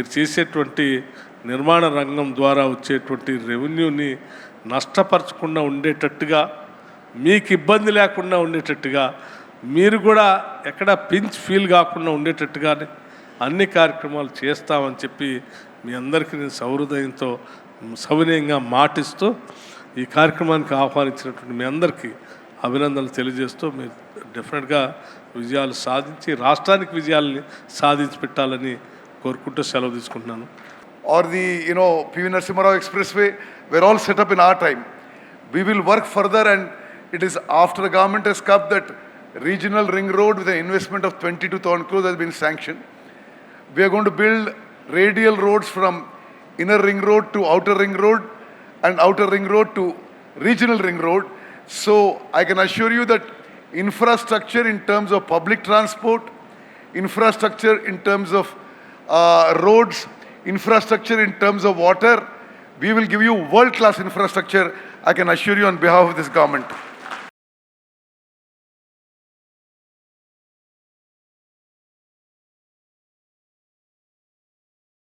మీరు చేసేటువంటి నిర్మాణ రంగం ద్వారా వచ్చేటువంటి రెవెన్యూని నష్టపరచకుండా ఉండేటట్టుగా, మీకు ఇబ్బంది లేకుండా ఉండేటట్టుగా, మీరు కూడా ఎక్కడ పించ్ ఫీల్ కాకుండా ఉండేటట్టుగానే అన్ని కార్యక్రమాలు చేస్తామని చెప్పి మీ అందరికీ నేను సహృదయంతో సవినయంగా మాటిస్తూ ఈ కార్యక్రమానికి ఆహ్వానించినటువంటి మీ అందరికీ అభినందనలు తెలియజేస్తూ మీరు డెఫినెట్గా విజయాలు సాధించి రాష్ట్రానికి విజయాలని సాధించి పెట్టాలని కోరుకుంటూ సెలవు తీసుకుంటున్నాను. Or the PV Narasimha Rao Expressway were all set up in our time. We will work further, and it is after the government has come that regional ring road with an investment of 22,000 crores has been sanctioned. We are going to build radial roads from inner ring road to outer ring road and outer ring road to regional ring road. So I can assure you that infrastructure in terms of public transport, infrastructure in terms of roads, infrastructure in terms of water, we will give you world-class infrastructure, I can assure you on behalf of this government.